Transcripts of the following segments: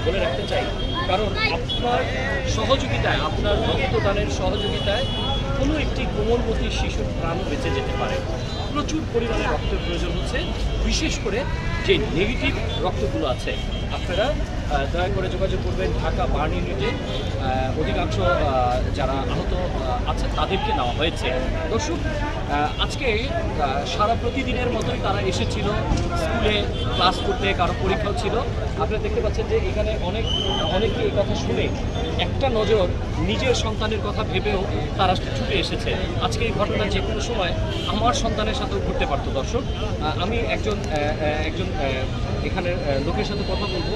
বলে রাখতে চাই, কারণ আপনার সহযোগিতায়, আপনার রক্তদানের সহযোগিতায় কোনো একটি কোমলমতি শিশুর প্রাণও বেঁচে যেতে পারে। প্রচুর পরিমাণে রক্তের প্রয়োজন হচ্ছে, বিশেষ করে যে নেগেটিভ রক্তগুলো আছে। আপনারা দয়া করে যোগাযোগ করবেন ঢাকা বার্ন ইউনিটে। অধিকাংশ যারা আহত আছে তাদেরকে নেওয়া হয়েছে। দর্শক, আজকে সারা প্রতিদিনের মতোই তারা এসেছিল স্কুলে ক্লাস করতে, কারো পরীক্ষাও ছিল। আপনারা দেখতে পাচ্ছেন যে এখানে অনেকে এই কথা শুনে একটা নজর নিজের সন্তানের কথা ভেবেও তারা ছুটে এসেছে। আজকে এই ঘটনা যে কোনো সময় আমার সন্তানের সাথেও ঘটতে পারতো। দর্শক, আমি একজন এখানের লোকের সাথে কথা বলবো।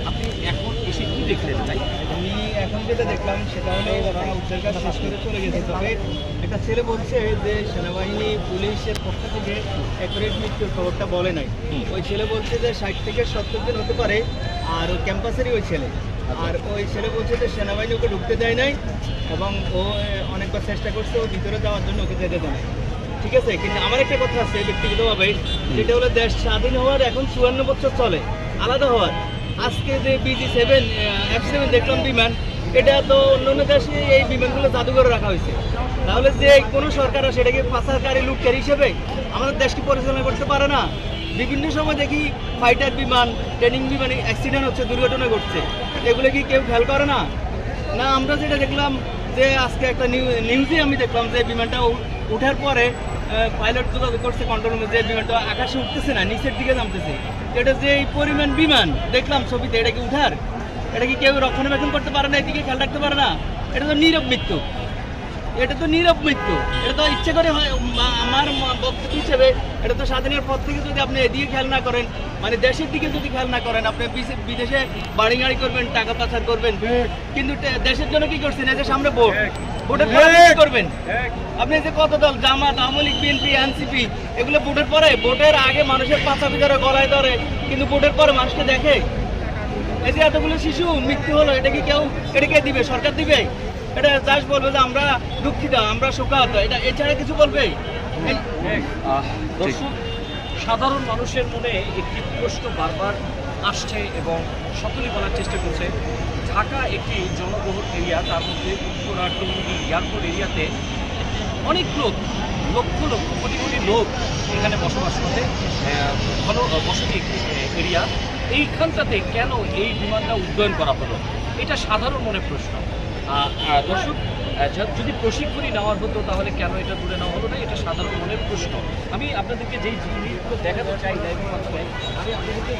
আপনি এখন এসে কি দেখলেন তাই? আমি এখন যেটা দেখলাম সেটা হলো ওরা উদ্ধার কাজ শেষ করে চলে গেছে। তবে একটা ছেলে বলছে যে সেনাবাহিনী পুলিশের পক্ষ থেকে অ্যাকুরেট মৃত্যুর খবরটা বলে নাই। ওই ছেলে বলছে যে 60 থেকে 70 জন হতে পারে, আর ওই ক্যাম্পাসেরই ওই ছেলে। আর ওই ছেলে বলছে যে সেনাবাহিনী ওকে ঢুকতে দেয় নাই এবং ও অনেকবার চেষ্টা করছে ও ভিতরে যাওয়ার জন্য, ওকে যেতে দেয় নাই। ঠিক আছে, কিন্তু আমার একটা কথা আছে ব্যক্তিগতভাবে, যেটা হলো দেশ স্বাধীন হওয়ার এখন 54 বছর চলে, আলাদা হওয়ার। আজকে যে BG-7 F-7 দেখলাম বিমান, এটা তো অন্য দেশে এই বিমানগুলো জাদুঘরে রাখা হয়েছে। তাহলে যে কোনো সরকার সেটাকে পাচারকারী লুটকারী হিসেবে আমাদের দেশকে পরিচালনা করতে পারে না। বিভিন্ন সময় দেখি ফাইটার বিমান, ট্রেনিং বিমানে অ্যাক্সিডেন্ট হচ্ছে, দুর্ঘটনা ঘটছে। এগুলো কি কেউ খেয়াল করে না? না, আমরা যেটা দেখলাম যে আজকে একটা নিউজে আমি দেখলাম যে বিমানটা উঠার পরে পাইলট যোগাযোগ করছে কন্ট্রোল রুমে যে বিমানটা আকাশে উঠতেছে না, নিচের দিকে নামতেছে। এটা যে এই পরিমাণ বিমান দেখলাম ছবিতে, এটা কি উঠার? এটা কি কেউ রক্ষণাবেক্ষণ করতে পারে না, এদিকে খেয়াল রাখতে পারে না? এটা তো নীরব মৃত্যু, এটা তো নীরব মৃত্যু। এটা তো ইচ্ছে করে হয়। আমার বক্তব্য হিসেবে এটা তো স্বাধীনের পর থেকে যদি আপনি এদিকে খেয়াল না করেন, মানে দেশের দিকে যদি খেয়াল না করেন, আপনি বিদেশে বাড়ি গাড়ি করবেন, টাকা পাচার করবেন, কিন্তু দেশের জন্য কি করছেন? এই যে সামনে ভোট, ভোটের পরে কি করবেন? আপনি যে কত দল, জামাত, আওয়ামী লীগ, বিএনপি, এনসিপি, এগুলো ভোটের পরে, ভোটের আগে মানুষের পাশা ভিতরে গলায় ধরে, কিন্তু ভোটের পরে মানুষকে দেখে। এই যে এতগুলো শিশু মৃত্যু হলো, এটা কি কেউ, এটা কে দিবে? সরকার দিবে? এটা চাষ বলবে যে আমরা দুঃখিত, আমরা শোকাহত, এটা এছাড়া কিছু বলবে? দর্শক, সাধারণ মানুষের মনে একটি প্রশ্ন বারবার আসছে এবং সকলেই বলার চেষ্টা করছে। ঢাকা একটি জনবহুল এরিয়া, তার মধ্যে উত্তরা, টঙ্গী, এয়ারপোর্ট এরিয়াতে অনেক লোক, লক্ষ লক্ষ কোটি কোটি লোক এখানে বসবাস করে, ঘন বসতি এরিয়া। এইখানটাতে কেন এই বিমানটা উড্ডয়ন করা হলো, এটা সাধারণ মনে প্রশ্ন। দর্শক, যদি প্রশিক্ষণই নেওয়ার হতো তাহলে কেন এটা তুলে নেওয়া হলো না, এটা সাধারণ মনের প্রশ্ন। আমি আপনাদেরকে যেই জিনিসগুলো দেখাতে চাই, আমি আপনাদেরকে